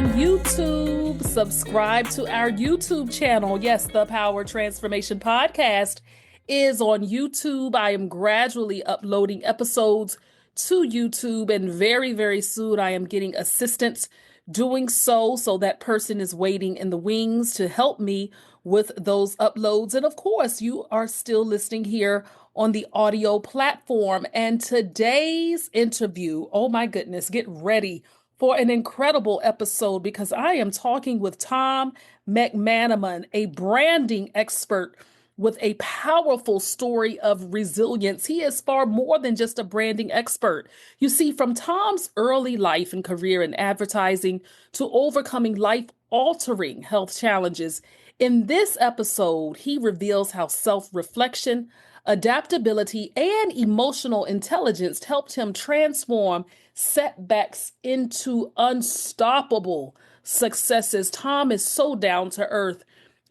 on YouTube. Subscribe to our YouTube channel. Yes, the Power Transformation Podcast is on YouTube. I am gradually uploading episodes to YouTube, and very, very soon I am getting assistance doing so. So that person is waiting in the wings to help me with those uploads. And of course, you are still listening here on the audio platform. And today's interview, oh my goodness, get ready for an incredible episode because I am talking with Tom McManimon, a branding expert with a powerful story of resilience. He is far more than just a branding expert. You see, from Tom's early life and career in advertising to overcoming life-altering health challenges, in this episode, he reveals how self-reflection, adaptability, and emotional intelligence helped him transform setbacks into unstoppable successes. Tom is so down to earth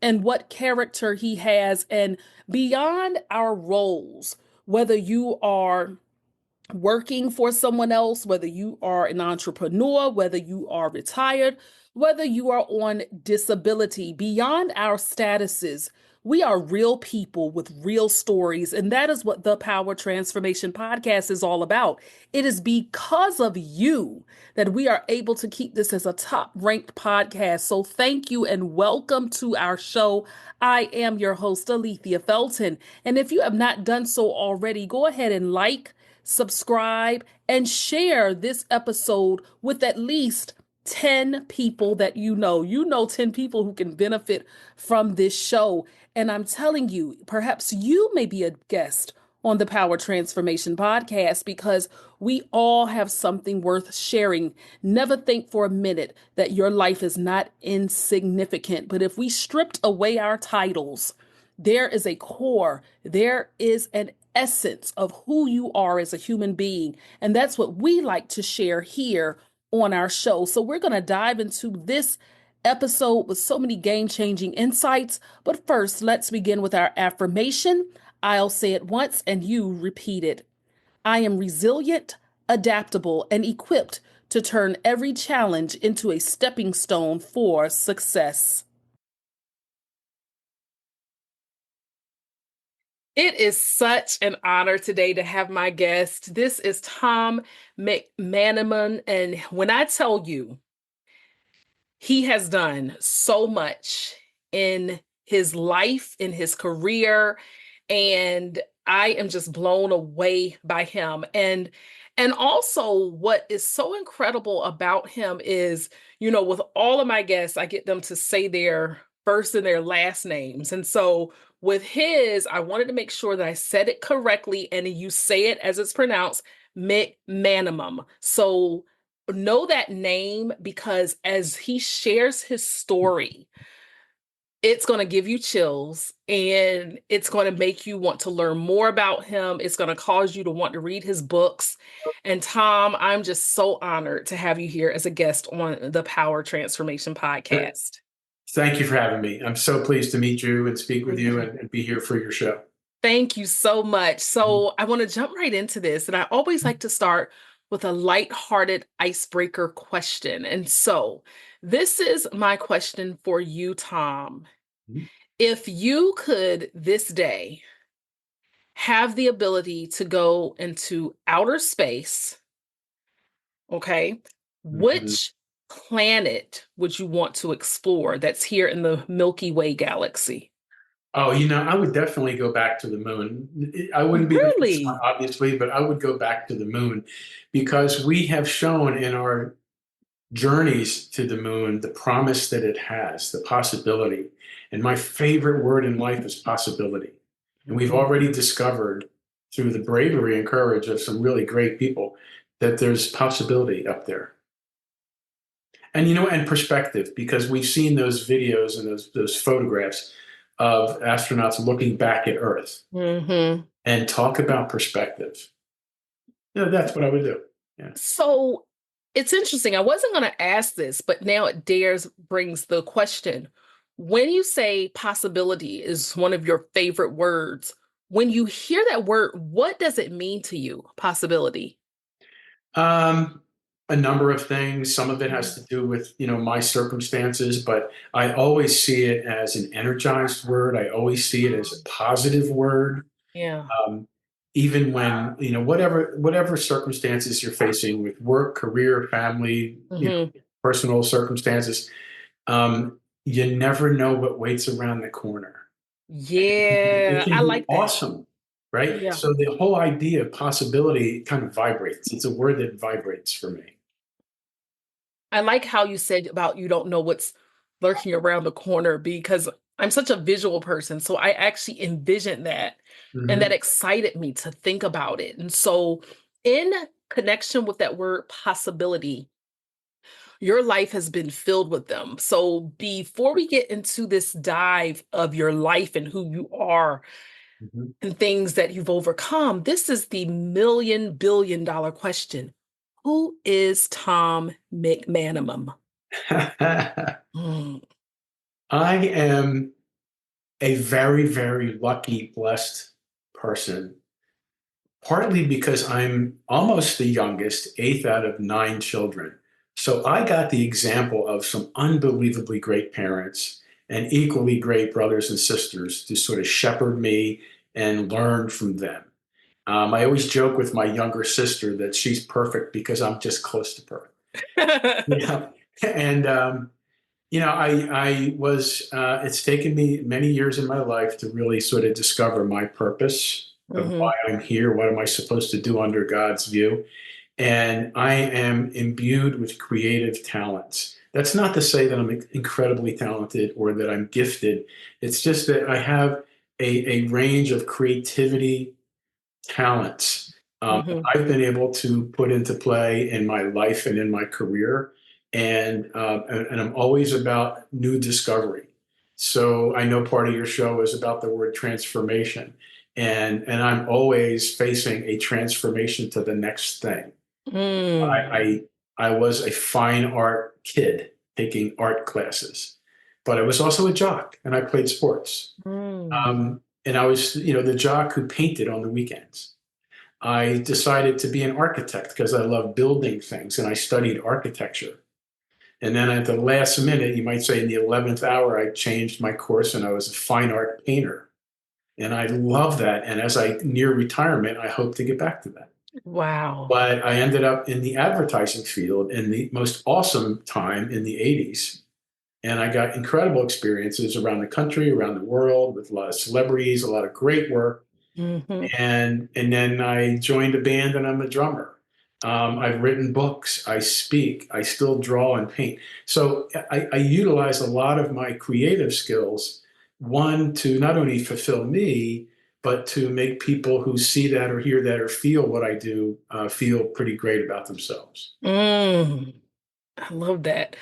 and what character he has, and beyond our roles, whether you are working for someone else, whether you are an entrepreneur, whether you are retired, whether you are on disability, beyond our statuses, we are real people with real stories. And that is what the Power Transformation Podcast is all about. It is because of you that we are able to keep this as a top ranked podcast. So thank you and welcome to our show. I am your host, Alethea Felton. And if you have not done so already, go ahead and subscribe, and share this episode with at least 10 people that you know. 10 people who can benefit from this show. And I'm telling you, perhaps you may be a guest on the Power Transformation Podcast because we all have something worth sharing. Never think for a minute that your life is not insignificant. But if we stripped away our titles, there is a core, there is an essence of who you are as a human being. And that's what we like to share here on our show. So we're going to dive into this episode with so many game-changing insights. But first, let's begin with our affirmation. I'll say it once and you repeat it. I am resilient, adaptable, and equipped to turn every challenge into a stepping stone for success. It is such an honor today to have my guest. This is Tom McManimon. And when I tell you, he has done so much in his life, in his career, and I am just blown away by him. And also what is so incredible about him is, with all of my guests, I get them to say their first and their last names. And so with his, I wanted to make sure that I said it correctly and you say it as it's pronounced, McManimon. So know that name because as he shares his story, it's going to give you chills and it's going to make you want to learn more about him. It's going to cause you to want to read his books. And Tom, I'm just so honored to have you here as a guest on the Power Transformation Podcast. Thank you for having me. I'm so pleased to meet you and speak with you and be here for your show. Thank you so much. So I want to jump right into this. And I always like to start with a lighthearted icebreaker question. And so this is my question for you, Tom. Mm-hmm. If you could this day have the ability to go into outer space, okay, which planet would you want to explore that's here in the Milky Way galaxy? Oh, I would definitely go back to the moon. I wouldn't be the sun, obviously, but I would go back to the moon because we have shown in our journeys to the moon the promise that it has, the possibility. And my favorite word in life is possibility. And we've already discovered through the bravery and courage of some really great people that there's possibility up there. And, and perspective, because we've seen those videos and those photographs of astronauts looking back at Earth and talk about perspective. That's what I would do. Yeah. So it's interesting. I wasn't going to ask this, but now it brings the question. When you say possibility is one of your favorite words, when you hear that word, what does it mean to you, possibility? A number of things. Some of it has to do with, my circumstances, but I always see it as an energized word. I always see it as a positive word. Yeah. Um, Even when, whatever circumstances you're facing with work, career, family, Hmm. personal circumstances, you never know what waits around the corner. It Yeah, can I be like that. awesome, right? Yeah. So the whole idea of possibility kind of vibrates. It's a word that vibrates for me. I like how you said about you don't know what's lurking around the corner because I'm such a visual person. So I actually envisioned that and that Mhm. excited me to think about it. And so, in connection with that word possibility, your life has been filled with them. So, before we get into this dive of your life and who you are Mhm. and things that you've overcome, this is the million billion dollar question. Who is Tom McManimon? Mm. I am a very, very lucky, blessed person, partly because I'm almost the youngest, eighth out of nine children. So I got the example of some unbelievably great parents and equally great brothers and sisters to sort of shepherd me and learn from them. I always joke with my younger sister that she's perfect because I'm just close to perfect. Yeah. And, I was, it's taken me many years in my life to really sort of discover my purpose of why Mhm, I'm here. What am I supposed to do under God's view? And I am imbued with creative talents. That's not to say that I'm incredibly talented or that I'm gifted. It's just that I have a range of creativity talents mhm, I've been able to put into play in my life and in my career. And I'm always about new discovery. So I know part of your show is about the word transformation. And I'm always facing a transformation to the next thing. mm, I, I was a fine art kid taking art classes, but I was also a jock and I played sports. mm. And I was, the jock who painted on the weekends. I decided to be an architect because I love building things and I studied architecture. And then at the last minute, you might say in the 11th hour, I changed my course and I was a fine art painter. And I love that. And as I near retirement, I hope to get back to that. Wow. But I ended up in the advertising field in the most awesome time in the 80s. And I got incredible experiences around the country, around the world with a lot of celebrities, a lot of great work. Mhm. And then I joined a band and I'm a drummer. I've written books, I speak, I still draw and paint. So I utilize a lot of my creative skills, one to not only fulfill me, but to make people who see that or hear that or feel what I do feel pretty great about themselves. Mm. I love that.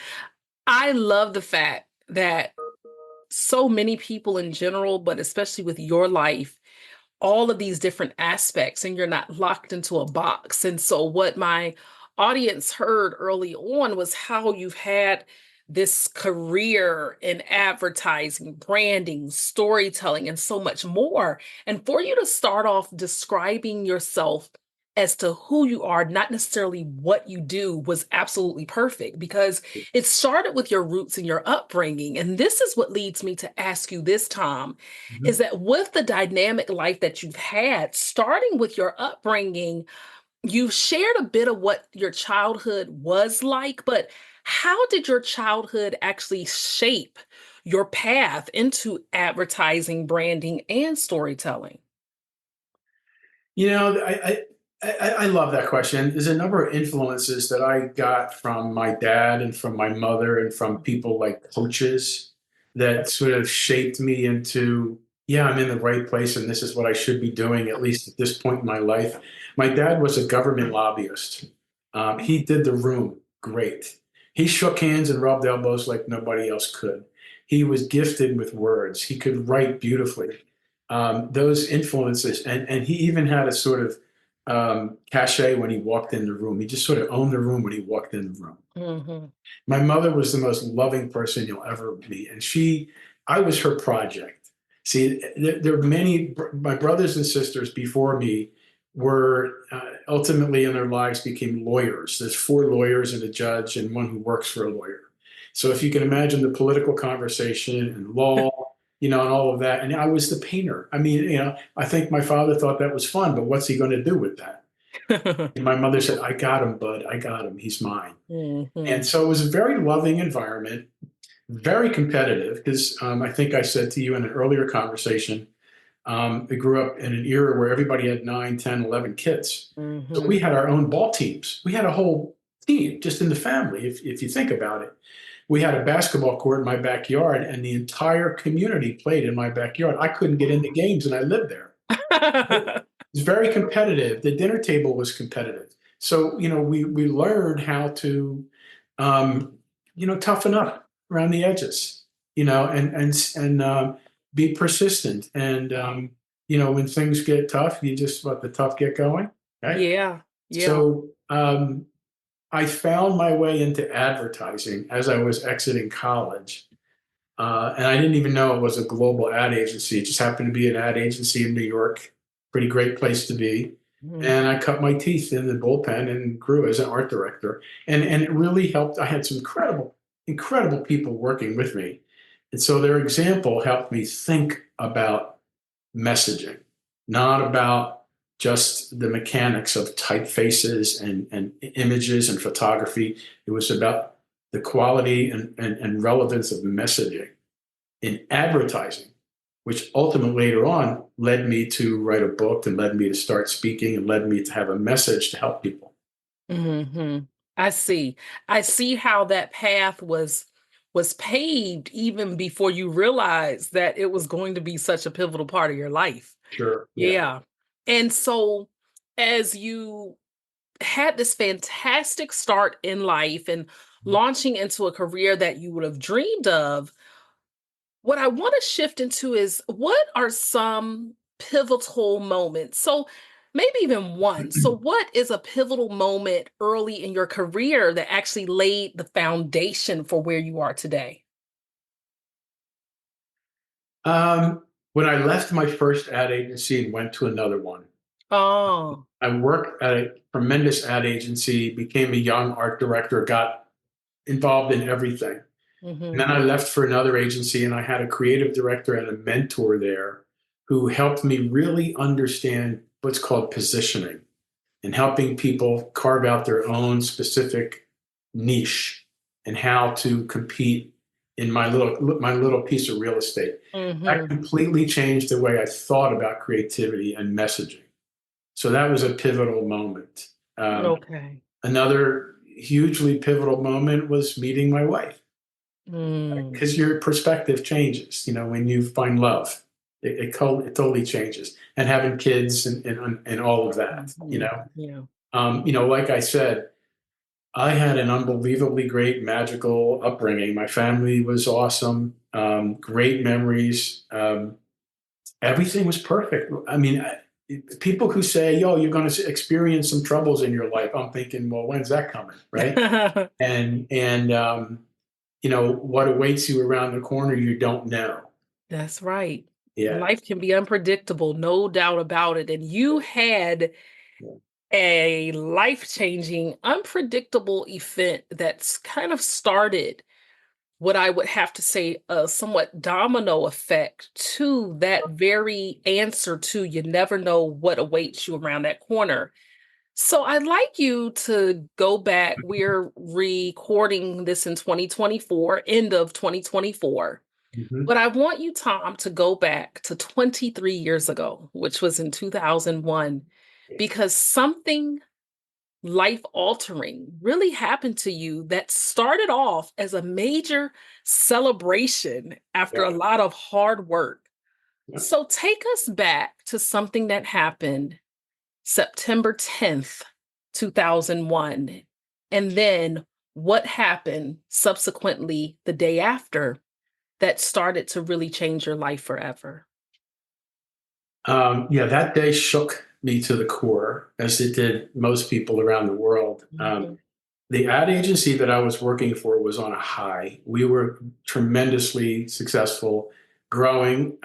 I love the fact that so many people in general, but especially with your life, all of these different aspects and you're not locked into a box. And so, what my audience heard early on was how you've had this career in advertising, branding, storytelling, and so much more. And for you to start off describing yourself as to who you are, not necessarily what you do, was absolutely perfect because it started with your roots and your upbringing. And this is what leads me to ask you this, Tom, is Mhm. that with the dynamic life that you've had, starting with your upbringing, you've shared a bit of what your childhood was like, but how did your childhood actually shape your path into advertising, branding, and storytelling? You know, I love that question. There's a number of influences that I got from my dad and from my mother and from people like coaches that sort of shaped me into, yeah, I'm in the right place and this is what I should be doing, at least at this point in my life. My dad was a government lobbyist. He did the room great. He shook hands and rubbed elbows like nobody else could. He was gifted with words. He could write beautifully. Those influences, and he even had a sort of cachet when he walked in the room. He just sort of owned the room when he walked in the room. Mhm. My mother was the most loving person you'll ever meet, and I was her project. See, there are many my brothers and sisters before me. were ultimately in their lives became lawyers. There's 4 lawyers and a judge and one who works for a lawyer. So if you can imagine the political conversation and law, and all of that. And I was the painter. I mean, I think my father thought that was fun, but what's he going to do with that? And my mother said, I got him, bud. I got him. He's mine. And so it was a very loving environment, very competitive, because I think I said to you in an earlier conversation, I grew up in an era where everybody had 9, 10, 11 kids. So we had our own ball teams. We had a whole team just in the family, if you think about it. We had a basketball court in my backyard, and the entire community played in my backyard. I couldn't get into games, and I lived there. It was very competitive. The dinner table was competitive. So, we learned how to, toughen up around the edges, and be persistent. And, when things get tough, you just let the tough get going. Right? Yeah. So, I found my way into advertising as I was exiting college. And I didn't even know it was a global ad agency. It just happened to be an ad agency in New York. Pretty great place to be. And I cut my teeth in the bullpen and grew as an art director. And it really helped. I had some incredible people working with me. And so their example helped me think about messaging, not about just the mechanics of typefaces and images and photography. It was about the quality and relevance of messaging in advertising, which ultimately later on led me to write a book and led me to start speaking and led me to have a message to help people. I see. I see how that path was paved even before you realized that it was going to be such a pivotal part of your life. Sure. Yeah. And so as you had this fantastic start in life and launching into a career that you would have dreamed of, what I want to shift into is what are some pivotal moments? So maybe even one. So what is a pivotal moment early in your career that actually laid the foundation for where you are today? When I left my first ad agency and went to another one, Oh. I worked at a tremendous ad agency, became a young art director, got involved in everything. And then I left for another agency, and I had a creative director and a mentor there who helped me really understand what's called positioning and helping people carve out their own specific niche and how to compete in my little piece of real estate. That completely changed the way I thought about creativity and messaging. So that was a pivotal moment. Okay. Another hugely pivotal moment was meeting my wife, because your perspective changes, when you find love. It totally changes. And having kids and all of that, like I said, I had an unbelievably great, magical upbringing. My family was awesome, great memories. Everything was perfect. I mean, people who say, "Yo, you're going to experience some troubles in your life," I'm thinking, well, when's that coming, right? and what awaits you around the corner, you don't know. That's right. Yeah. Life can be unpredictable, no doubt about it. And you had a life-changing, unpredictable event that's kind of started what I would have to say a somewhat domino effect to that very answer to you never know what awaits you around that corner. So I'd like you to go back. We're recording this in 2024, end of 2024. But I want you, Tom, to go back to 23 years ago, which was in 2001, because something life altering really happened to you that started off as a major celebration after a lot of hard work. So take us back to something that happened September 10th, 2001. And then what happened subsequently the day after that started to really change your life forever? That day shook me to the core, as it did most people around the world. The ad agency that I was working for was on a high. We were tremendously successful, growing.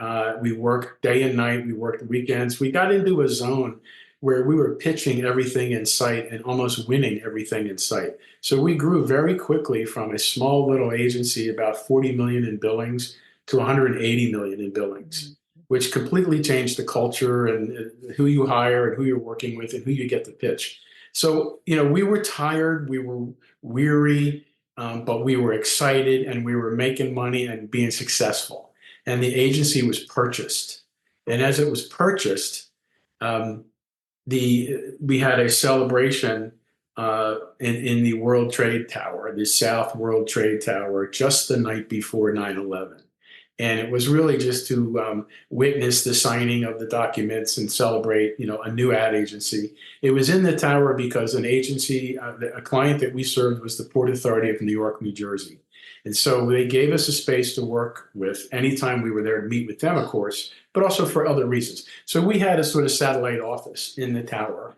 We worked day and night. We worked weekends. We got into a zone where we were pitching everything in sight and almost winning everything in sight. So we grew very quickly from a small little agency, about 40 million in billings, to 180 million in billings, which completely changed the culture and who you hire and who you're working with and who you get to pitch. So, we were tired, we were weary, but we were excited and we were making money and being successful. And the agency was purchased. And as it was purchased, um, we had a celebration in the World Trade Tower, the South World Trade Tower, just the night before 9/11. And it was really just to witness the signing of the documents and celebrate, a new ad agency. It was in the tower because an agency, a client that we served was the Port Authority of New York, New Jersey. And so they gave us a space to work with anytime we were there to meet with them, of course, but also for other reasons. So we had a sort of satellite office in the tower.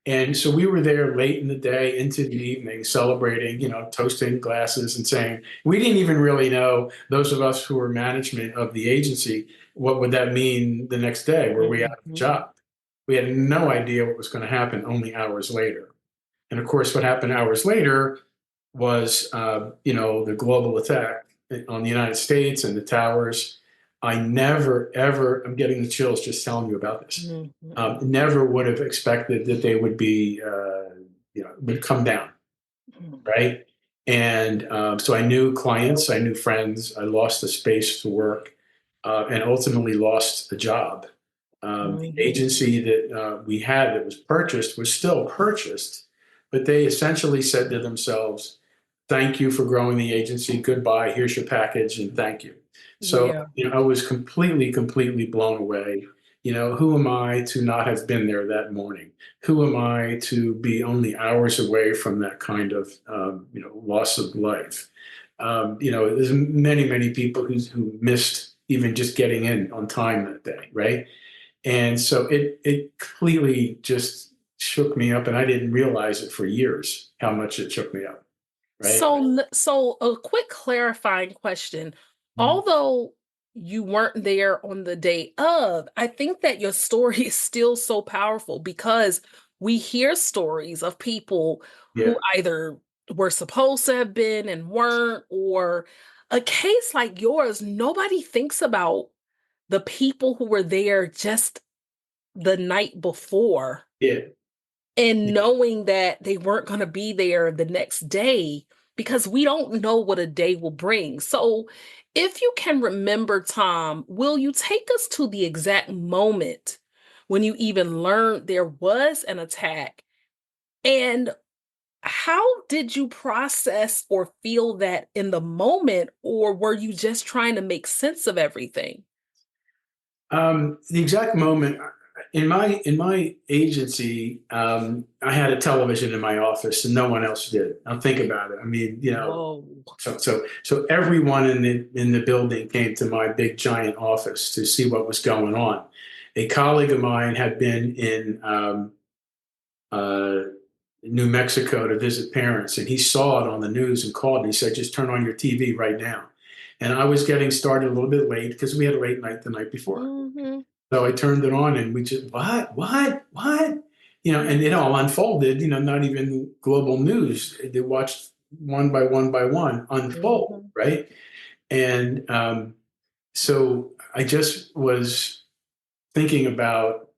And so we were there late in the day into the evening celebrating, toasting glasses and saying, we didn't even really know, those of us who were management of the agency, what would that mean the next day? Were we out of a job? We had no idea what was going to happen only hours later. And of course, what happened hours later was, the global attack on the United States and the towers. I never, ever, I'm getting the chills just telling you about this. Never would have expected that they would be, would come down, right? And so I knew clients, I knew friends, I lost the space to work, and ultimately lost the job. The agency that we had that was purchased was still purchased, but they essentially said to themselves, thank you for growing the agency. Goodbye. Here's your package and thank you. So, I was completely, completely blown away. Who am I to not have been there that morning? Who am I to be only hours away from that kind of, loss of life? There's many, many people who missed even just getting in on time that day, right? And so it completely just shook me up, and I didn't realize it for years how much it shook me up. Right. So a quick clarifying question. Although you weren't there on the day of, I think that your story is still so powerful because we hear stories of people who either were supposed to have been and weren't, or a case like yours, nobody thinks about the people who were there just the night before. And knowing that they weren't going to be there the next day because we don't know what a day will bring. So if you can remember, Tom, will you take us to the exact moment when you even learned there was an attack? And how did you process or feel that in the moment, or were you just trying to make sense of everything? The exact moment in my agency, I had a television in my office and no one else did. Now think about it. I mean, so everyone in the building came to my big giant office to see what was going on. A colleague of mine had been in New Mexico to visit parents, and he saw it on the news and called me. He said, "Just turn on your TV right now." And I was getting started a little bit late because we had a late night the night before. So I turned it on and we just, what? And it all unfolded, not even global news. They watched one by one unfold, right? And so I just was thinking about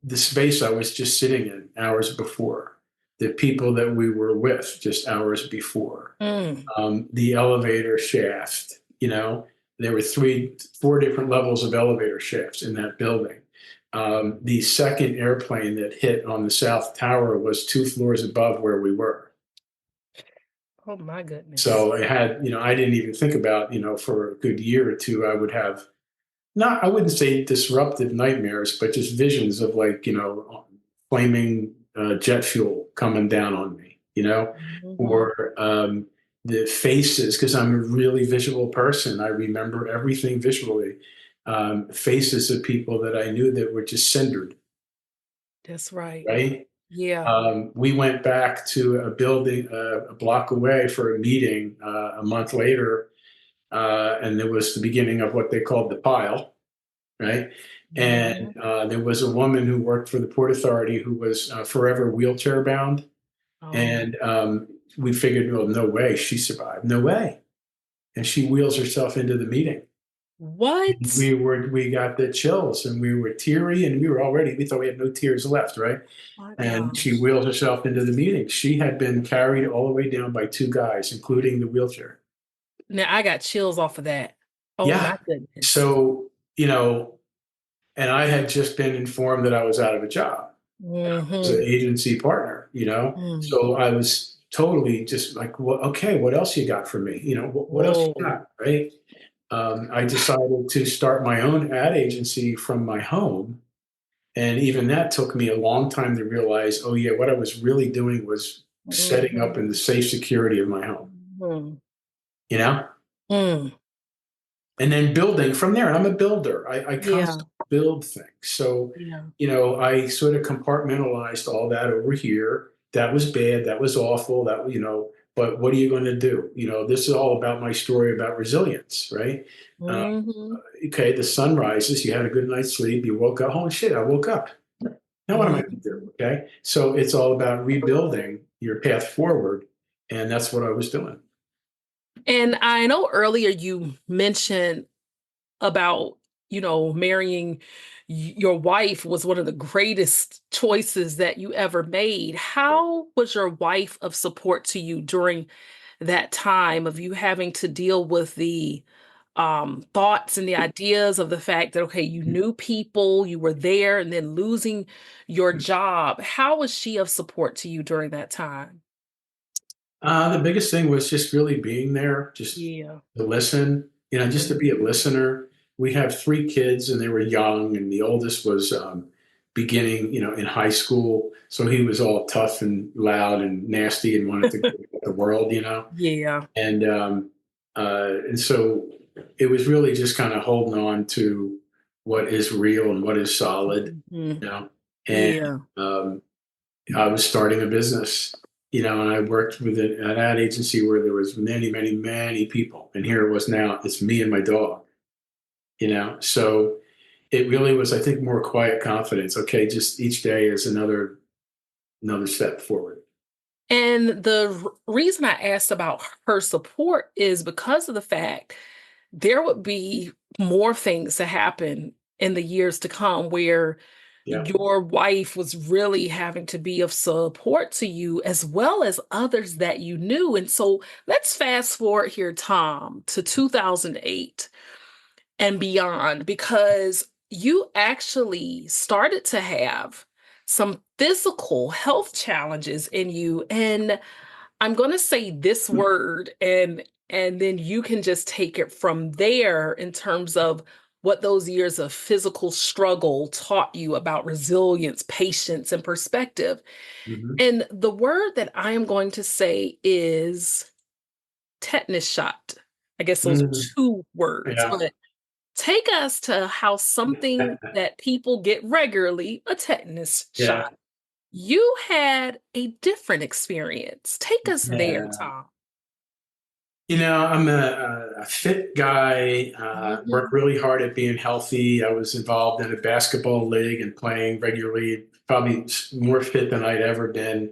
the space I was just sitting in hours before, the people that we were with just hours before, the elevator shaft, there were 4 different levels of elevator shafts in that building. The second airplane that hit on the South Tower was 2 floors above where we were. Oh my goodness. So I had, I didn't even think about, for a good year or two, I would have I wouldn't say disruptive nightmares, but just visions of flaming jet fuel coming down on me, or the faces, because I'm a really visual person. I remember everything visually. Faces of people that I knew that were just cindered. That's right. Right? Yeah. We went back to a building a block away for a meeting a month later, and it was the beginning of what they called the pile, right? And Mhm. there was a woman who worked for the Port Authority who was forever wheelchair bound. Oh, And we figured, well, no way she survived. No way. And she wheels herself into the meeting. what? We got the chills and we were teary and we thought we had no tears left, right? My And she gosh. wheeled herself into the meeting. She had been carried all the way down by two guys, including the wheelchair. Now I got chills off of that. Oh Yeah. my goodness. So, and I had just been informed that I was out of a job. As an Hmm. agency partner. Mm. So I was totally just like, well, okay, what else you got for me? What else you Whoa. got, right? I decided to start my own ad agency from my home. And even that took me a long time to realize, oh, yeah, what I was really doing was setting up in Hmm. the safe security of my home, Hmm. you know? Mm. And then building from there. And I'm a builder. I Yeah. constantly build things. So, Yeah. I sort of compartmentalized all that over here. That was bad. That was awful. But what are you going to do? This is all about my story about resilience, right? Uh, Hmm. okay, the sun rises. You had a good night's sleep. You woke up. Holy shit, I woke up. Now what am I going to do? Hmm. Okay. So it's all about rebuilding your path forward. And that's what I was doing. And I know earlier you mentioned about, marrying your wife was one of the greatest choices that you ever made. How was your wife of support to you during that time of you having to deal with the thoughts and the ideas of the fact that, okay, you knew people, you were there, and then losing your job? How was she of support to you during that time? The biggest thing was just really being there, just Yeah. to listen, just to be a Mhm. listener. We have three kids and they were young, and the oldest was beginning, in high school. So he was all tough and loud and nasty and wanted to go at the world. Yeah. And so it was really just kind of holding on to what is real and what is solid, Mhm. you know. And Yeah. um, I was starting a business, and I worked with an ad agency where there was many, many, many people, and here it was now. It's me and my dog. So it really was, I think, more quiet confidence. Okay, just each day is another step forward. And the reason I asked about her support is because of the fact there would be more things to happen in the years to come where Yeah. your wife was really having to be of support to you as well as others that you knew. And so let's fast forward here, Tom, to 2008 and beyond, because you actually started to have some physical health challenges in you. And I'm going to say this word, and then you can just take it from there in terms of what those years of physical struggle taught you about resilience, patience, and perspective. Hmm. And the word that I am going to say is tetanus shot. I guess those are Hmm. two words, Yeah. but take us to how something that people get regularly, a tetanus Yeah. shot, you had a different experience. Take us there, Yeah. Tom. I'm a fit guy, work Mhm. really hard at being healthy. I was involved in a basketball league and playing regularly, probably more fit than I'd ever been.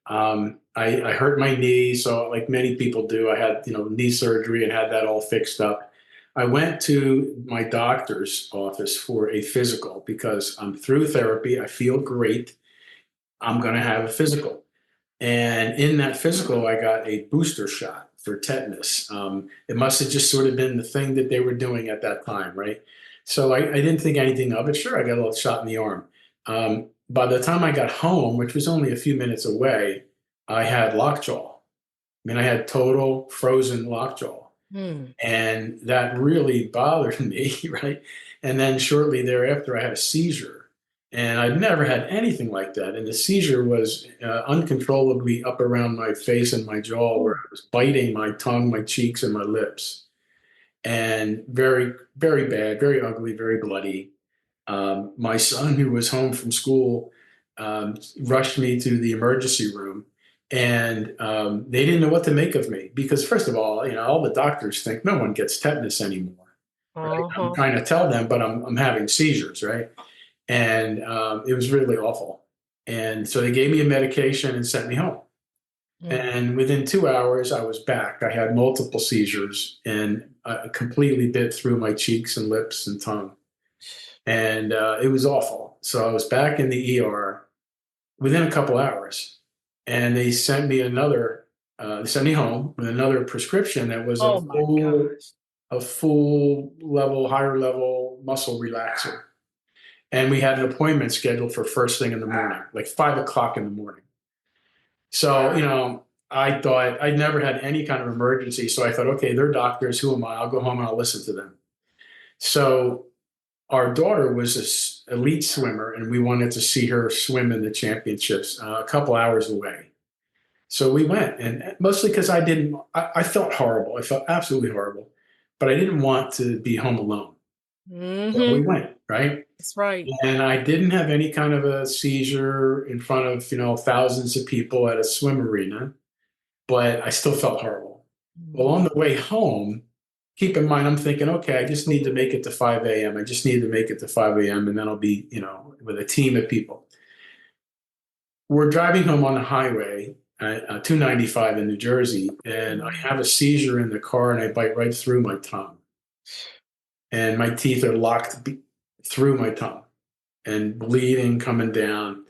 I hurt my knee, so like many people do, I had, knee surgery and had that all fixed up. I went to my doctor's office for a physical because I'm through therapy. I feel great. I'm going to have a physical. And in that physical, I got a booster shot for tetanus. It must have just sort of been the thing that they were doing at that time, right? So I didn't think anything of it. Sure, I got a little shot in the arm. By the time I got home, which was only a few minutes away, I had lockjaw. I mean, I had total frozen lockjaw. Mm. And that really bothered me, right? And then shortly thereafter, I had a seizure. And I'd never had anything like that. And the seizure was uncontrollably up around my face and my jaw, where Ooh. I was biting my tongue, my cheeks, and my lips. And very, very bad, very ugly, very bloody. My son, who was home from school, rushed me to the emergency room, and they didn't know what to make of me because, first of all the doctors think no one gets tetanus anymore. right? I'm Uh-huh. trying to tell them, but I'm having seizures, right? And it was really awful. And so they gave me a medication and sent me home. Mm. And within 2 hours, I was back. I had multiple seizures and completely bit through my cheeks and lips and tongue. And it was awful. So I was back in the ER within a couple hours. And they sent me they sent me home with another prescription that was Oh my gosh. a full level, higher level muscle relaxer. And we had an appointment scheduled for first thing in the morning, like 5 o'clock in the morning. So, I thought I'd never had any kind of emergency. So I thought, okay, they're doctors. Who am I? I'll go home and I'll listen to them. So our daughter was an elite swimmer, and we wanted to see her swim in the championships a couple hours away. So we went, and mostly because I felt horrible. I felt absolutely horrible, but I didn't want to be home alone. So we Mm-hmm. went, right? That's right. And I didn't have any kind of a seizure in front of, thousands of people at a swim arena, but I still felt horrible. Well, on Mhm. the way home, keep in mind, I'm thinking, okay, I just need to make it to 5 a.m. I just need to make it to 5 a.m. and then I'll be, with a team of people. We're driving home on the highway, 295 in New Jersey, and I have a seizure in the car and I bite right through my tongue. And my teeth are locked through my tongue and bleeding coming down.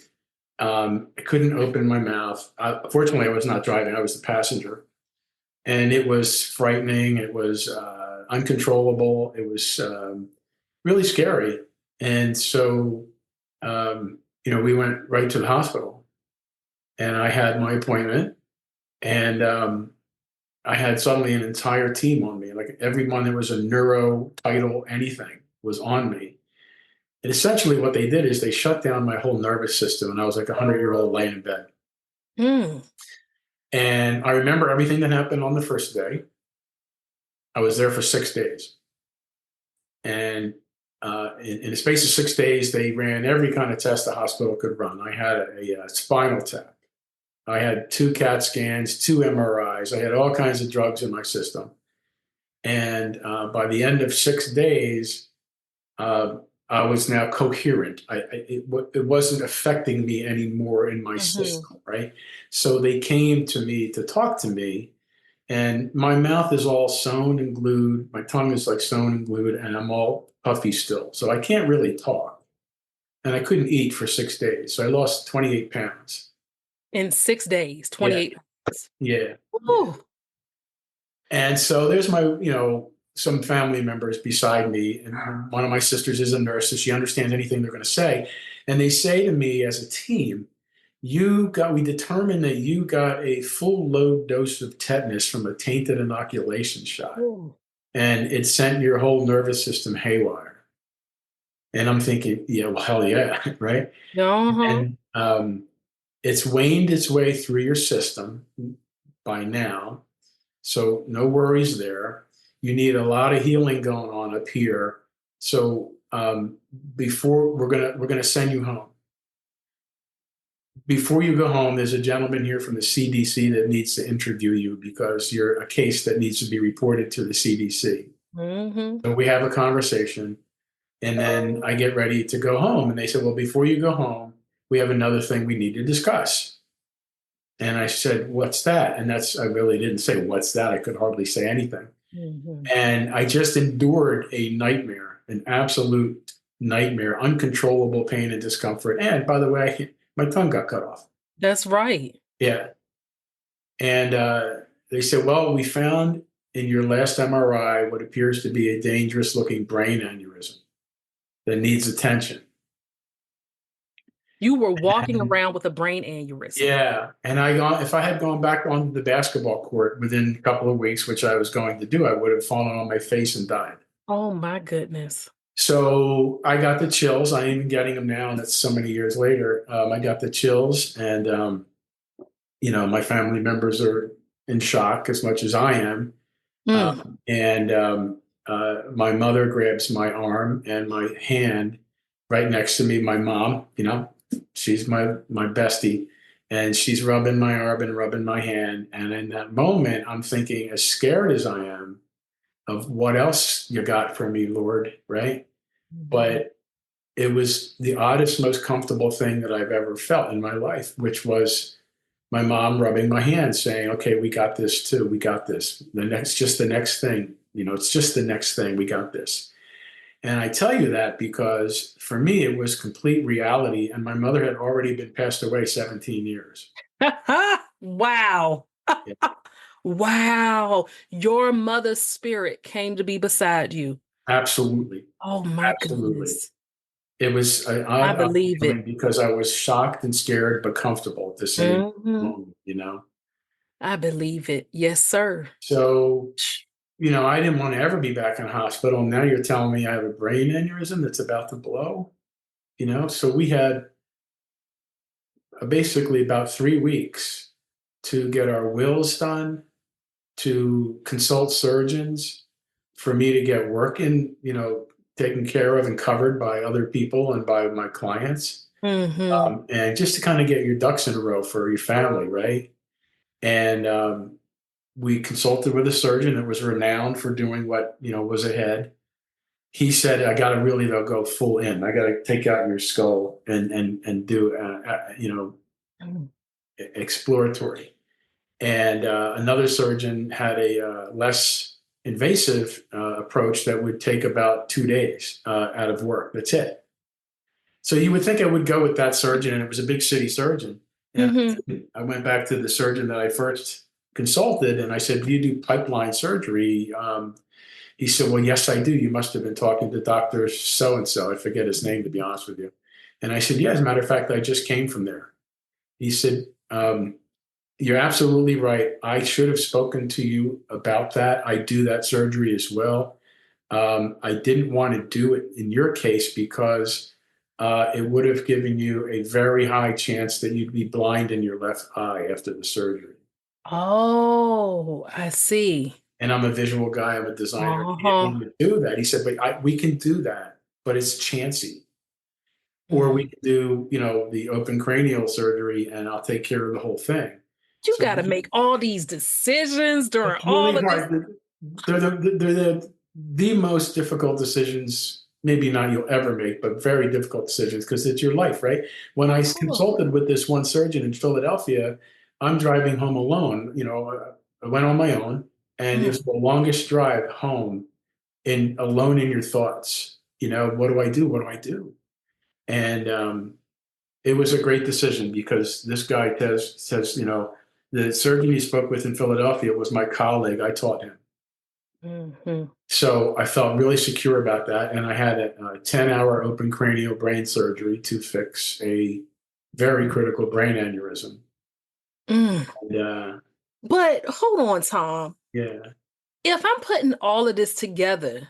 I couldn't open my mouth. Fortunately, I was not driving, I was the passenger. And it was frightening. It was uncontrollable. It was really scary. And so, we went right to the hospital, and I had my appointment, and I had suddenly an entire team on me. Like everyone that was a neuro title, anything was on me. And essentially, what they did is they shut down my whole nervous system, and I was like a 100-year-old laying in bed. Mm. And I remember everything that happened on the first day. I was there for 6 days. And in the space of 6 days, they ran every kind of test the hospital could run. I had a spinal tap. I had 2 CAT scans, 2 MRIs. I had all kinds of drugs in my system. And by the end of 6 days, uh, I was now coherent. It wasn't affecting me anymore in my Mm-hmm. system, right? So they came to me to talk to me, and my mouth is all sewn and glued. My tongue is like sewn and glued, and I'm all puffy still. So I can't really talk. And I couldn't eat for 6 days. So I lost 28 pounds. In 6 days, Yeah. 28 pounds. Yeah. Yeah. Ooh. And so there's my, some family members beside me. And one of my sisters is a nurse, so she understands anything they're going to say. And they say to me as a team, we determined that you got a full load dose of tetanus from a tainted inoculation shot. Ooh. And it sent your whole nervous system haywire. And I'm thinking, yeah, well, hell yeah, right? Uh-huh. And it's waned its way through your system by now. So no worries there. You need a lot of healing going on up here. So before we're gonna send you home. Before you go home, there's a gentleman here from the CDC that needs to interview you because you're a case that needs to be reported to the CDC. Mm-hmm. So we have a conversation, and then I get ready to go home. And they said, well, before you go home, we have another thing we need to discuss. And I said, what's that? And I really didn't say, what's that? I could hardly say anything. Mm-hmm. And I just endured a nightmare, an absolute nightmare, uncontrollable pain and discomfort. And by the way, my tongue got cut off. That's right. Yeah. And they said, well, we found in your last MRI what appears to be a dangerous looking brain aneurysm that needs attention. You were walking And around with a brain aneurysm. yeah. And if I had gone back onto the basketball court within a couple of weeks, which I was going to do, I would have fallen on my face and died. Oh my goodness. So I got the chills. I am even getting them now, and that's so many years later. I got the chills, and my family members are in shock as much as I am. Mm. And my mother grabs my arm and my hand right next to me. My mom, she's my bestie, and she's rubbing my arm and rubbing my hand. And in that moment, I'm thinking, as scared as I am, of what else you got for me, Lord, right? Mhm. But it was the oddest, most comfortable thing that I've ever felt in my life, which was my mom rubbing my hand saying, okay, we got this too. We got this. Just the next thing. It's just the next thing. We got this. And I tell you that because for me, it was complete reality. And my mother had already been passed away 17 years. Wow. Yeah, Wow. Your mother's spirit came to be beside you. absolutely. Oh my Absolutely. goodness. It was an I odd believe it. feeling because I was shocked and scared, but comfortable at the same Hmm. moment. I believe it. Yes, sir. So, I didn't want to ever be back in a hospital. Now you're telling me I have a brain aneurysm that's about to blow. So we had basically about 3 weeks to get our wills done, to consult surgeons, for me to get work taken care of and covered by other people and by my clients, Hmm. and just to kind of get your ducks in a row for your family, right? And we consulted with a surgeon that was renowned for doing what was ahead. He said, "I got to really though go full in. I got to take out your skull and do exploratory." And another surgeon had a less invasive approach that would take about 2 days out of work. That's it. So you would think I would go with that surgeon, and it was a big city surgeon. And Hmm. I went back to the surgeon that I first consulted, and I said, "Do you do pipeline surgery?" He said, "Well, yes, I do. You must have been talking to Doctor So and So. I forget his name, to be honest with you." And I said, "Yeah, as a matter of fact, I just came from there." He said, "You're absolutely right. I should have spoken to you about that. I do that surgery as well. I didn't want to do it in your case because it would have given you a very high chance that you'd be blind in your left eye after the surgery. Oh, I see. And I'm a visual guy, I'm a designer. He didn't Uh-huh. want to do that. He said, but we can do that, but it's chancy. Or we Mm. can do, the open cranial surgery and I'll take care of the whole thing." You So got to make all these decisions during it's really all of this. hard. They're the most difficult decisions, maybe not you'll ever make, but very difficult decisions because it's your life, right? When Of I course. consulted with this one surgeon in Philadelphia, I'm driving home alone. I went on my own, and it Mm. was the longest drive home in alone in your thoughts. What do I do? What do I do? And it was a great decision because this guy says, the surgeon he spoke with in Philadelphia was my colleague. I taught him. Hmm. So I felt really secure about that. And I had a 10-hour open cranial brain surgery to fix a very critical brain aneurysm. Mm. And, But hold on, Tom. yeah, If I'm putting all of this together,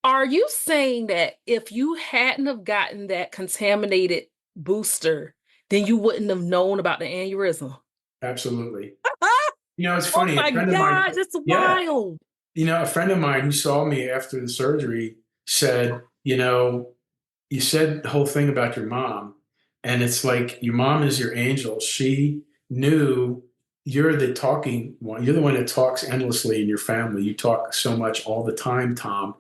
are you saying that if you hadn't have gotten that contaminated booster, then you wouldn't have known about the aneurysm? absolutely. It's Oh funny. A my friend of mine, God, it's yeah, wild. a friend of mine who saw me after the surgery said, you said the whole thing about your mom, and it's like your mom is your angel. She knew you're the talking one. You're the one that talks endlessly in your family. You talk so much all the time, Tom.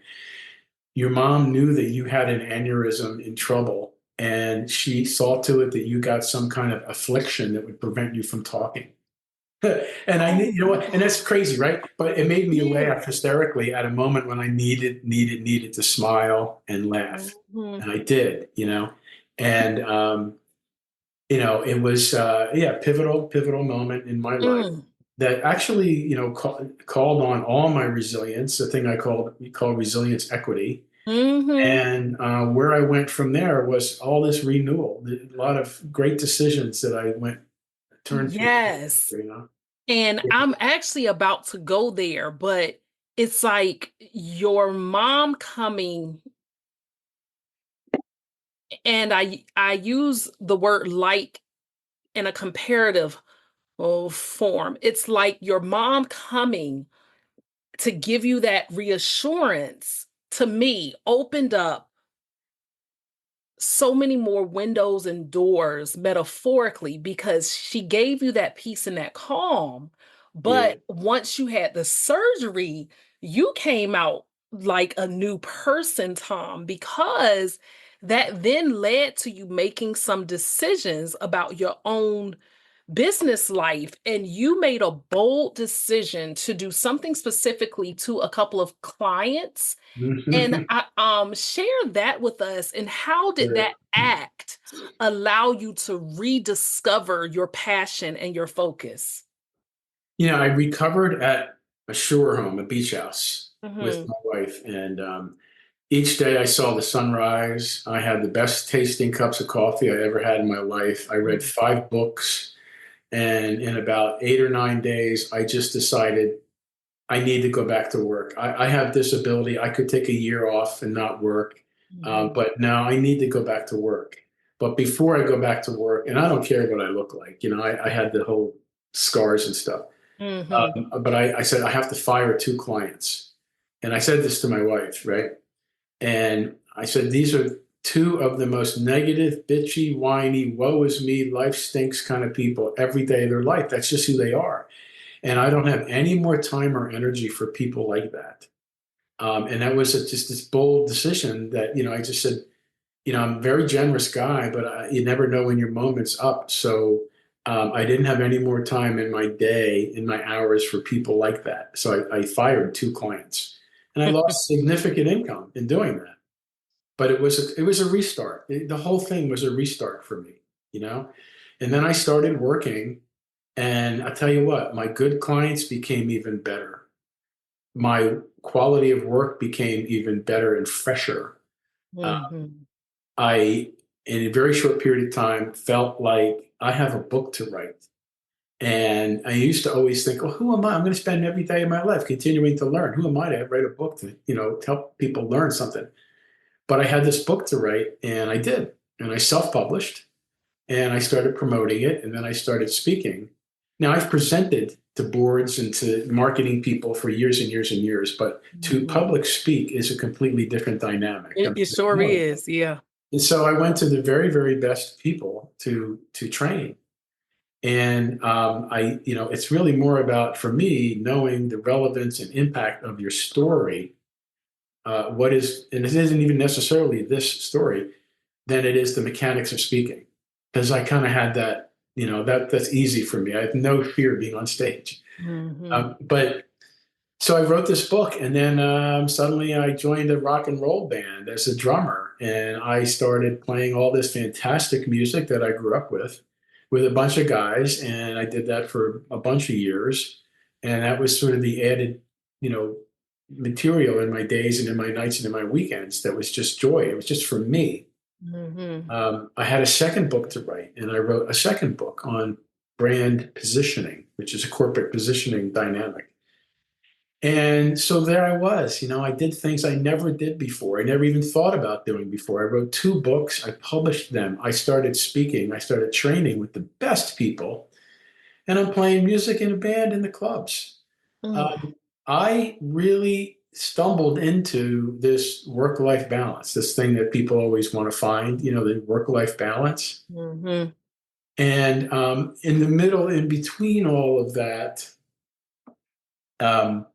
Your mom knew that you had an aneurysm in trouble, and she saw to it that you got some kind of affliction that would prevent you from talking. And I, Oh you know my what, and that's God. crazy, right? But it made me Yeah. laugh hysterically at a moment when I needed to smile and laugh, Mhm. and I did. And it was yeah, pivotal moment in my life Mm. that actually called on all my resilience, the thing we call resilience equity. Mhm. And where I went from there was all this renewal, a lot of great decisions that I turned to. Yes. You know, And I'm actually about to go there, but it's like your mom coming, and I use the word like in a comparative form. It's like your mom coming to give you that reassurance, to me, opened up so many more windows and doors metaphorically, because she gave you that peace and that calm. yeah, But once you had the surgery, you came out like a new person, Tom, because that then led to you making some decisions about your own business life, and you made a bold decision to do something specifically to a couple of clients. And share that with us. And how did that act allow you to rediscover your passion and your focus? I recovered at a shore home, a beach house with Mm-hmm. my wife. And each day I saw the sunrise. I had the best tasting cups of coffee I ever had in my life. I read 5 books. And in about 8 or 9 days, I just decided I need to go back to work. I have this ability. I could take a year off and not work. Mm-hmm. But now I need to go back to work. But before I go back to work, and I don't care what I look like, I had the whole scars and stuff. Mm-hmm. But I said, I have to fire 2 clients. And I said this to my wife, right? And I said, these are 2 of the most negative, bitchy, whiny, woe is me, life stinks kind of people every day of their life. That's just who they are. And I don't have any more time or energy for people like that. And that was just this bold decision that, I just said, I'm a very generous guy, but you never know when your moment's up. So I didn't have any more time in my day, in my hours for people like that. So I fired 2 clients, and I lost significant income in doing that. But it was a restart. The whole thing was a restart for me. And then I started working, and I tell you what, my good clients became even better. My quality of work became even better and fresher. Uh, Mm-hmm. I, in a very short period of time, felt like I have a book to write. And I used to always think, well, who am I? I'm going to spend every day of my life continuing to learn. Who am I to write a book to help people learn something? But I had this book to write, and I did. And I self-published, and I started promoting it, and then I started speaking. Now, I've presented to boards and to marketing people for years and years and years, but to Mm-hmm. public speak is a completely different dynamic. I It sure mean, is. Yeah. and so I went to the very, very best people to train. And it's really more about, for me, knowing the relevance and impact of your story. And it isn't even necessarily this story, than it is the mechanics of speaking. Because I kind of had that, that's easy for me. I have no fear being on stage. Mm-hmm. But so I wrote this book, and then suddenly I joined a rock and roll band as a drummer, and I started playing all this fantastic music that I grew up with a bunch of guys, and I did that for a bunch of years, and that was sort of the added, you know, material in my days and in my nights and in my weekends. That was just joy. It was just for me. Mm-hmm. I had a second book to write, and I wrote a second book on brand positioning, which is a corporate positioning dynamic. And so there I was, I did things I never did before. I never even thought about doing before. I wrote 2 books, I published them. I started speaking, I started training with the best people, and I'm playing music in a band in the clubs. Um, I really stumbled into this work-life balance, this thing that people always want to find, the work-life balance. Mm-hmm. And in the middle, in between all of that, um,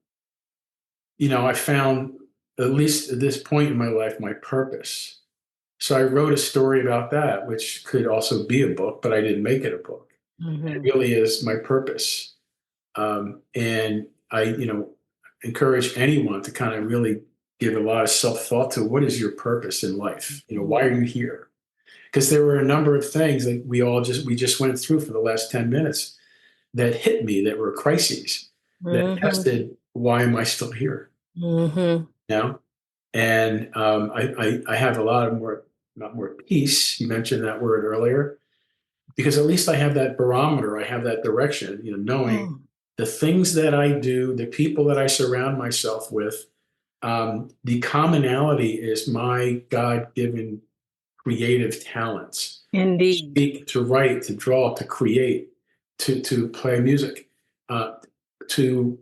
I found, at least at this point in my life, my purpose. So I wrote a story about that, which could also be a book, but I didn't make it a book. It Mm-hmm. really is my purpose. And I, encourage anyone to kind of really give a lot of self thought to what is your purpose in life? Why are you here? Because there were a number of things that we just went through for the last 10 minutes that hit me, that were crises, that Mm-hmm. tested, why am I still here? Mm-hmm. Now, and I have a lot of not more peace. You mentioned that word earlier, because at least I have that barometer. I have that direction. Knowing the things that I do, the people that I surround myself with. The commonality is my God-given creative talents: to Indeed. speak, to write, to draw, to create, to play music, uh, to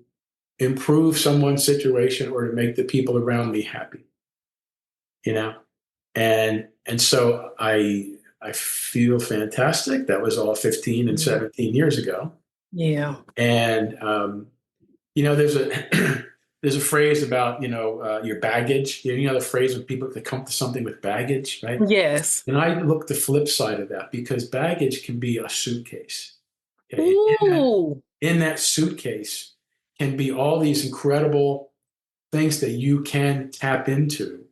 improve someone's situation, or to make the people around me happy. you know and so I feel fantastic. That was all 15 and Mhm. 17 years ago. Yeah. And there's a there's a phrase about, your baggage. You know the phrase when people that come to something with baggage, right? Yes. And I look the flip side of that because baggage can be a suitcase. Okay? Ooh. In that suitcase can be all these incredible things that you can tap into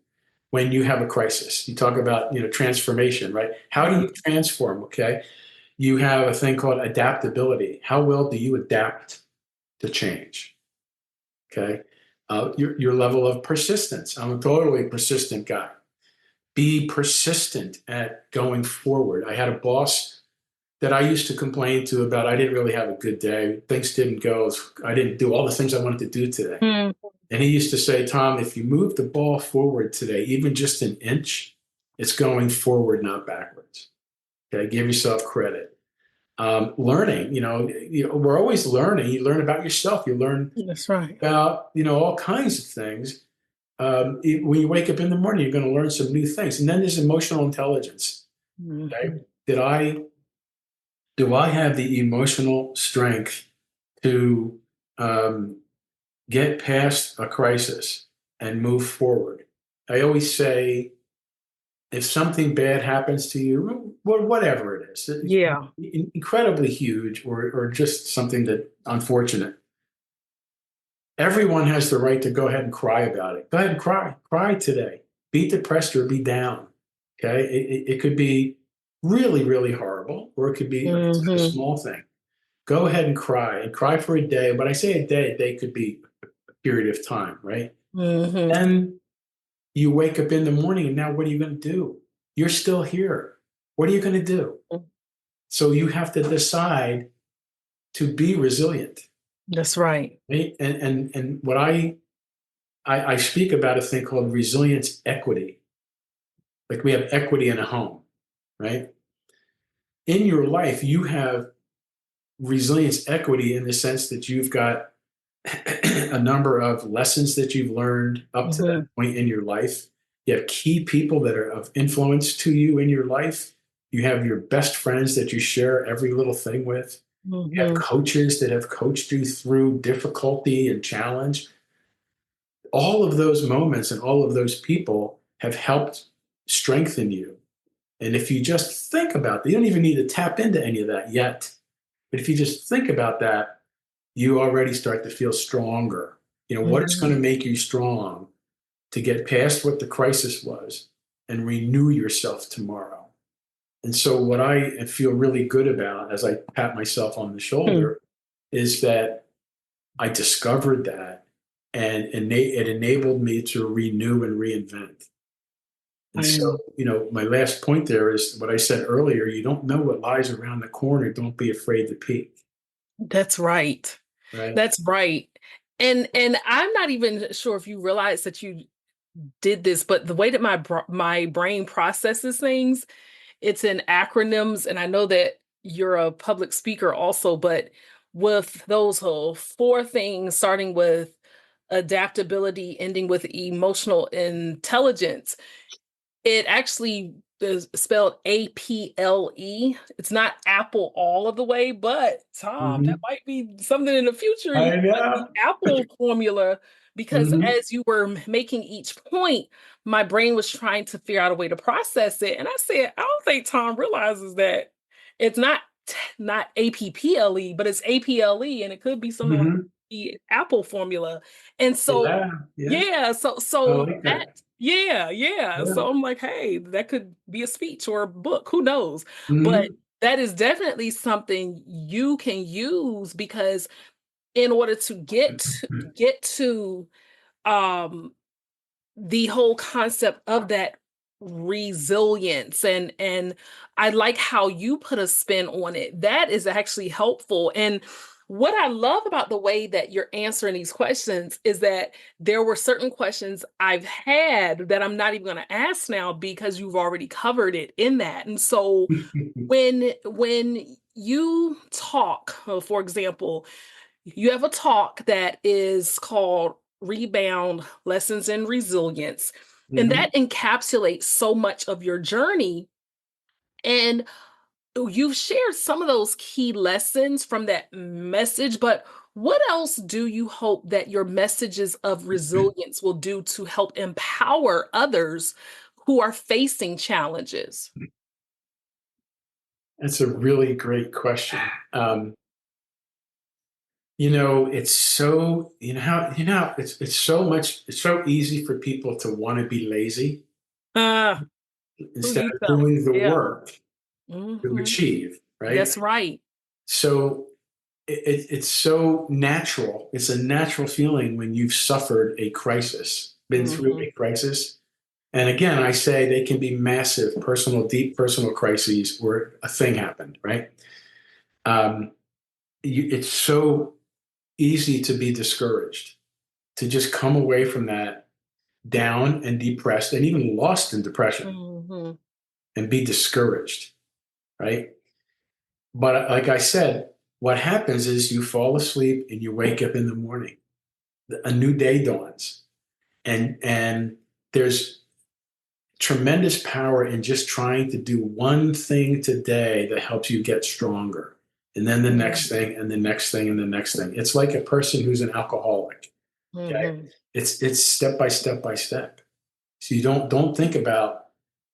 when you have a crisis. You talk about, transformation, right? How do you transform? Okay. You have a thing called adaptability. How well do you adapt to change? Okay. Your level of persistence. I'm a totally persistent guy. Be persistent at going forward. I had a boss that I used to complain to about I didn't really have a good day. Things didn't go. I didn't do all the things I wanted to do today. Mm. And he used to say, Tom, if you move the ball forward today, even just an inch, it's going forward, not backwards. Okay, give yourself credit. Learning, we're always learning. You learn about yourself. You learn That's right. about, all kinds of things. When you wake up in the morning, you're going to learn some new things. And then there's emotional intelligence. Okay, Mhm. do I have the emotional strength to get past a crisis and move forward? I always say, if something bad happens to you, whatever it is, Yeah. incredibly huge or just something that unfortunate, everyone has the right to go ahead and cry about it. Go ahead and cry today. Be depressed or be down. Okay, it could be really, really horrible, or it could be a Hmm. small thing. Go ahead and cry for a day. But I say a day could be a period of time, right? Hmm. And you wake up in the morning, and now what are you going to do? You're still here. What are you going to do? So you have to decide to be resilient. That's right. Right? And what I speak about a thing called resilience equity. Like we have equity in a home, right? In your life, you have resilience equity in the sense that you've got a number of lessons that you've learned up to that Hmm. point in your life. You have key people that are of influence to you in your life. You have your best friends that you share every little thing with. You have Hmm. coaches that have coached you through difficulty and challenge. All of those moments and all of those people have helped strengthen you. And if you just think about that, you don't even need to tap into any of that yet. But if you just think about that, you already start to feel stronger. What is going Hmm. to make you strong to get past what the crisis was and renew yourself tomorrow. And so, what I feel really good about as I pat myself on the shoulder is that I discovered that, and it enabled me to renew and reinvent. And so, Mm. my last point there is what I said earlier: you don't know what lies around the corner. Don't be afraid to peek. That's right. Right. That's right. And I'm not even sure if you realize that you did this, but the way that my brain processes things, it's in acronyms, and I know that you're a public speaker also, but with those whole four things, starting with adaptability, ending with emotional intelligence, it actually is spelled APLE. It's not Apple all of the way, but Tom, that Hmm. might be something in the future. I But the know. Apple formula, because Hmm. as you were making each point, my brain was trying to figure out a way to process it. And I said, I don't think Tom realizes that it's not APPLE, but it's APLE, and it could be something like Hmm. the Apple formula. And so Yeah. Yeah. yeah, so I so like that that. yeah, yeah. Yeah. So I'm like, hey, that could be a speech or a book, who knows? But Hmm. that is definitely something you can use because in order to get to um the whole concept of that resilience, and I like how you put a spin on it. That is actually helpful. And what I love about the way that you're answering these questions is that there were certain questions I've had that I'm not even going to ask now because you've already covered it in that. And so when you talk, for example, you have a talk that is called Rebound Lessons in Resilience, and Hmm. that encapsulates so much of your journey. And you've shared some of those key lessons from that message, but What else do you hope that your messages of resilience will do to help empower others who are facing challenges? That's a really great question. Um, it's so it's so much. It's so easy for people to want to be lazy Ah, who instead you of telling? doing the Yeah. work to Mhm. achieve. Right. That's right. So it's so natural. It's a natural feeling when you've suffered a crisis, been through Mhm. a crisis. And again, I say they can be massive deep personal crises where a thing happened, right? Um, it's so easy to be discouraged, to just come away from that down and depressed and even lost in depression Mhm. and be discouraged, right? But like I said, what happens is you fall asleep and you wake up in the morning. A new day dawns, and there's tremendous power in just trying to do one thing today that helps you get stronger. And then the next thing and the next thing and the next thing. It's like a person who's an alcoholic. Okay. Mhm. It's step by step by step. So you don't think about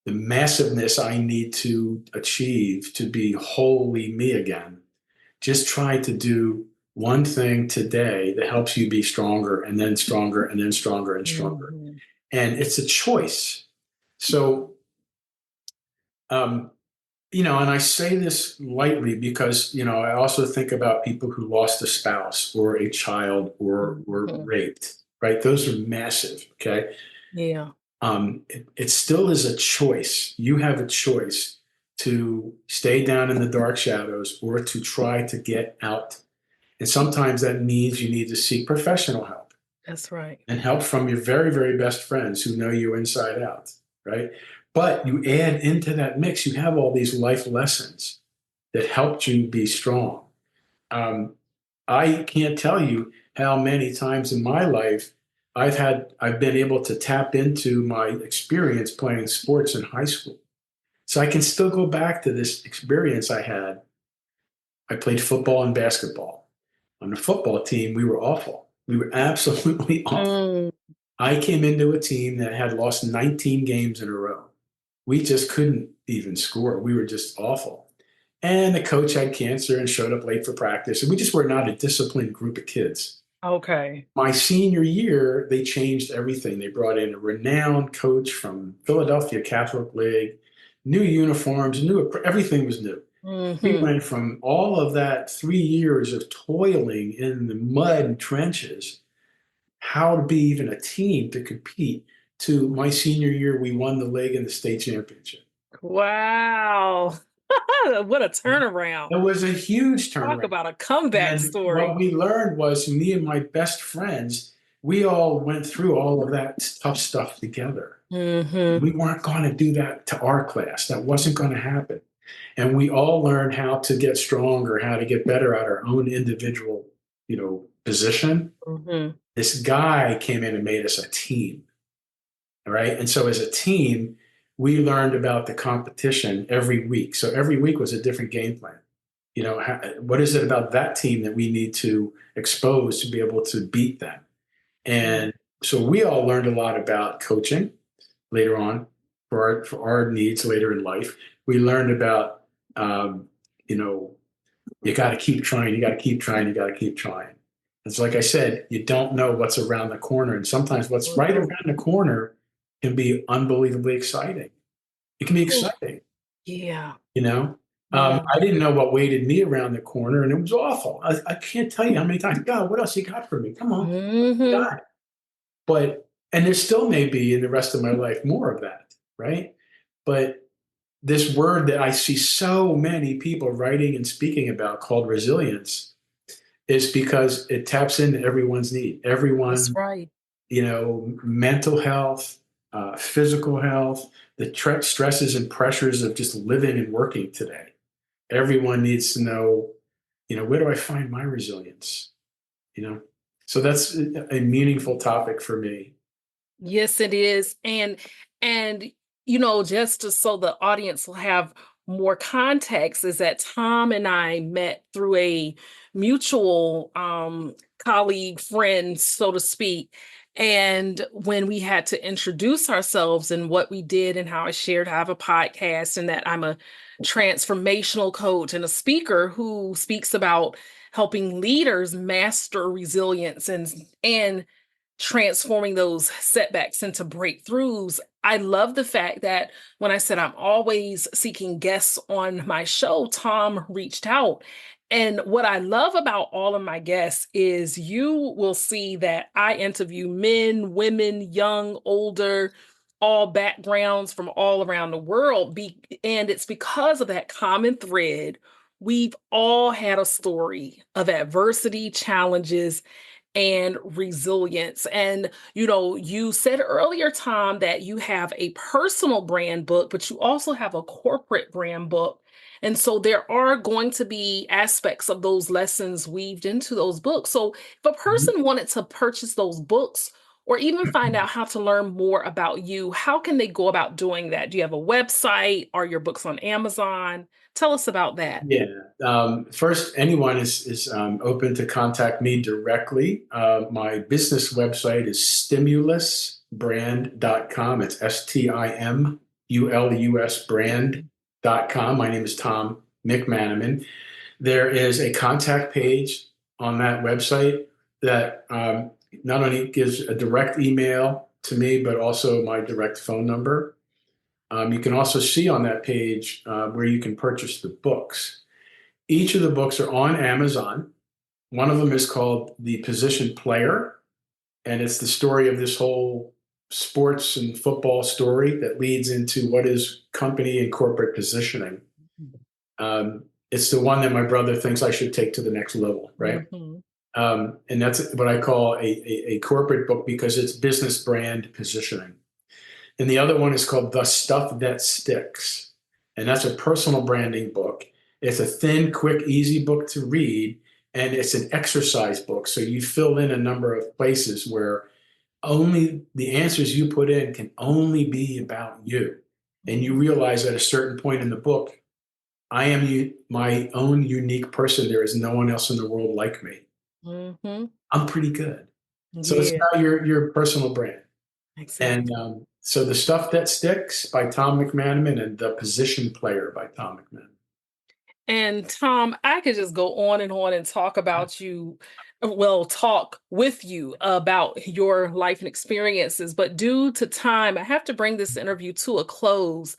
the massiveness I need to achieve to be wholly me again. Just try to do one thing today that helps you be stronger and then stronger and then stronger and stronger. Mhm. And it's a choice. So um, and I say this lightly because, I also think about people who lost a spouse or a child or were Mhm. raped, right? Those are massive, okay? Yeah. It still is a choice. You have a choice to stay down in the dark shadows or to try to get out. And sometimes that means you need to seek professional help That's right. and help from your very, very best friends who know you inside out, right? But you add into that mix, you have all these life lessons that helped you be strong. Um, I can't tell you how many times in my life I've been able to tap into my experience playing sports in high school. So I can still go back to this experience I had. I played football and basketball. On the football team, we were awful. We were absolutely awful. Mm. I came into a team that had lost 19 games in a row. We just couldn't even score. We were just awful. And the coach had cancer and showed up late for practice. And we just were not a disciplined group of kids. Okay. My senior year, they changed everything. They brought in a renowned coach from Philadelphia Catholic League, new uniforms, everything was new. We Mhm. went from all of that 3 years of toiling in the mud and trenches, how to be even a team to compete, to my senior year, we won the league and the state championship. Wow. What a turnaround. It was a huge Talk turnaround. about a comeback And what story. we learned was me and my best friends, we all went through all of that tough stuff together. Mhm. We weren't going to do that to our class. That wasn't going to happen. And we all learned how to get stronger, how to get better at our own individual, position. Mhm. This guy came in and made us a team. All right. And so as a team, we learned about the competition every week. So every week was a different game plan. What is it about that team that we need to expose to be able to beat them? Mm. And so we all learned a lot about coaching later on for our needs later in life. We learned about, um, you know, you got to keep trying, you got to keep trying, you got to keep trying. It's like I said, you don't know what's around the corner. And sometimes what's right Mhm. around the corner can be unbelievably exciting. It can be Ooh, exciting, yeah. you know? Yeah. I didn't know what waited me around the corner, and it was awful. I can't tell you how many times, God, what else you got for me? Come on, Mhm. God. And there still may be in the rest of my life more of that, right? But this word that I see so many people writing and speaking about called resilience is because it taps into everyone's need. That's Everyone, right. mental health, physical health, the stresses and pressures of just living and working today. Everyone needs to know, where do I find my resilience? You know, so that's a meaningful topic for me. Yes, it is. And just so the audience will have more context is that Tom and I met through a mutual colleague, friend, so to speak. And when we had to introduce ourselves and what we did and how I shared, I have a podcast and that I'm a transformational coach and a speaker who speaks about helping leaders master resilience and transforming those setbacks into breakthroughs. I love the fact that when I said I'm always seeking guests on my show, Tom reached out. And what I love about all of my guests is you will see that I interview men, women, young, older, all backgrounds from all around the world. And it's because of that common thread. We've all had a story of adversity, challenges, and resilience. And, you said earlier, Tom, that you have a personal brand book, but you also have a corporate brand book. And so there are going to be aspects of those lessons weaved into those books. So if a person wanted to purchase those books or even find out how to learn more about you, how can they go about doing that? Do you have a website? Are your books on Amazon? Tell us about that. Yeah. First, anyone is open to contact me directly. My business website is stimulusbrand.com. It's STIMULUS brand.com. My name is Tom McManimon. There is a contact page on that website that not only gives a direct email to me, but also my direct phone number. You can also see on that page where you can purchase the books. Each of the books are on Amazon. One of them is called The Position Player, and it's the story of this whole sports and football story that leads into what is company and corporate positioning. It's the one that my brother thinks I should take to the next level, right? And that's what I call a corporate book because it's business brand positioning. And the other one is called The Stuff That Sticks. And that's a personal branding book. It's a thin, quick, easy book to read. And it's an exercise book. So you fill in a number of places where only the answers you put in can only be about you. And you realize at a certain point in the book, I am my own unique person. There is no one else in the world like me. I'm pretty good. So it's about your personal brand. Exactly. And so The Stuff That Sticks by Tom McManimon and The Position Player by Tom McManimon. And Tom, I could just go on and talk about you, talk with you about your life and experiences. But due to time, I have to bring this interview to a close.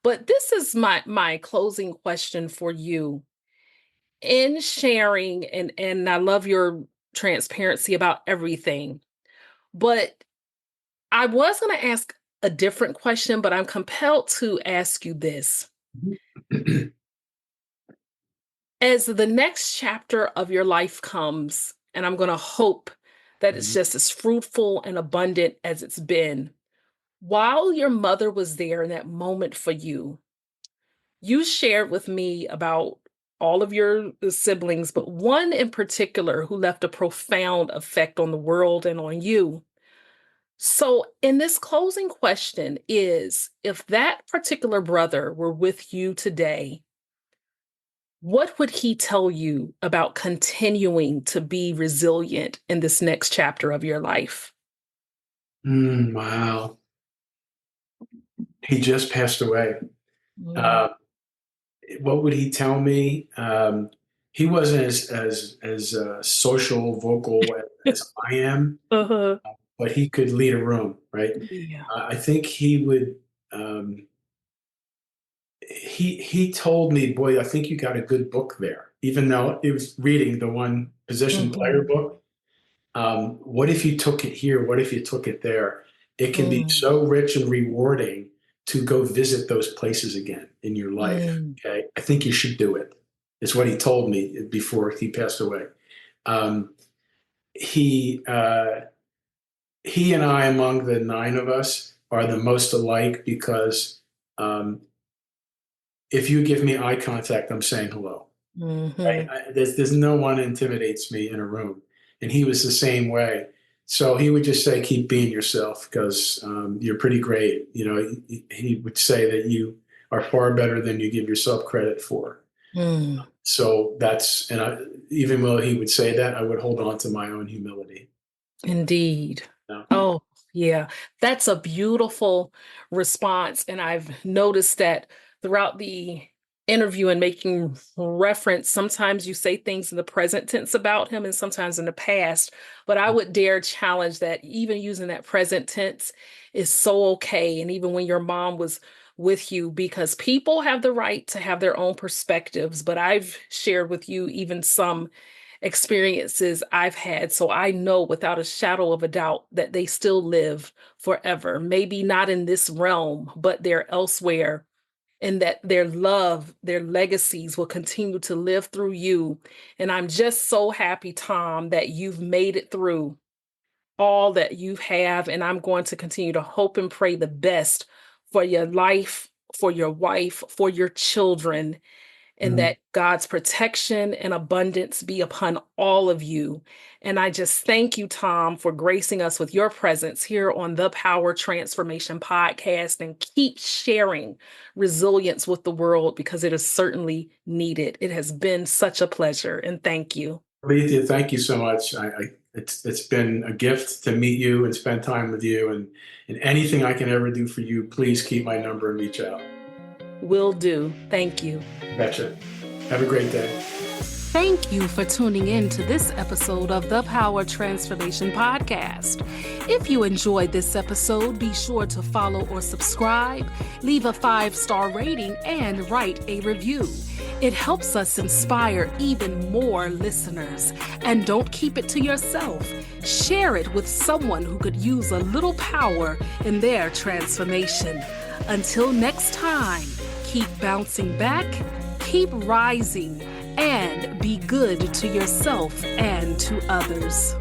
But this is my closing question for you. In sharing, and I love your transparency about everything, but I was going to ask a different question, but I'm compelled to ask you this. As the next chapter of your life comes, and I'm going to hope that it's just as fruitful and abundant as it's been, while your mother was there in that moment for you, you shared with me about all of your siblings, but one in particular who left a profound effect on the world and on you. So, in this closing question is, if that particular brother were with you today, what would he tell you about continuing to be resilient in this next chapter of your life? Wow. He just passed away. What would he tell me? He wasn't as social, vocal as I am, but he could lead a room, right? Yeah. I think he would. He told me, boy, I think you got a good book there, even though it was reading the one position player book. What if you took it here? What if you took it there? It can be so rich and rewarding to go visit those places again in your life. Okay. I think you should do it. It's what he told me before he passed away. He and I, among the 9 of us, are the most alike because if you give me eye contact, I'm saying hello. Right? There's no one intimidates me in a room. And he was the same way. So he would just say, keep being yourself because you're pretty great. He would say that you are far better than you give yourself credit for. So even though he would say that, I would hold on to my own humility. Indeed. Yeah. Oh, yeah. That's a beautiful response. And I've noticed that throughout the interview and making reference, sometimes you say things in the present tense about him and sometimes in the past. But I would dare challenge that even using that present tense is so okay. And even when your mom was with you, because people have the right to have their own perspectives. But I've shared with you even some experiences I've had. So I know without a shadow of a doubt that they still live forever. Maybe not in this realm, but they're elsewhere, and that their love, their legacies will continue to live through you. And I'm just so happy, Tom, that you've made it through all that you have. And I'm going to continue to hope and pray the best for your life, for your wife, for your children, and that God's protection and abundance be upon all of you. And I just thank you, Tom, for gracing us with your presence here on the Power Transformation Podcast, and keep sharing resilience with the world, because it is certainly needed. It has been such a pleasure, and thank you. Alethea, thank you so much. It's been a gift to meet you and spend time with you, and anything I can ever do for you, please keep my number and reach out. Will do. Thank you. Betcha. Have a great day. Thank you for tuning in to this episode of the Power Transformation Podcast. If you enjoyed this episode, be sure to follow or subscribe, leave a 5-star rating, and write a review. It helps us inspire even more listeners. And don't keep it to yourself. Share it with someone who could use a little power in their transformation. Until next time, keep bouncing back, keep rising, and be good to yourself and to others.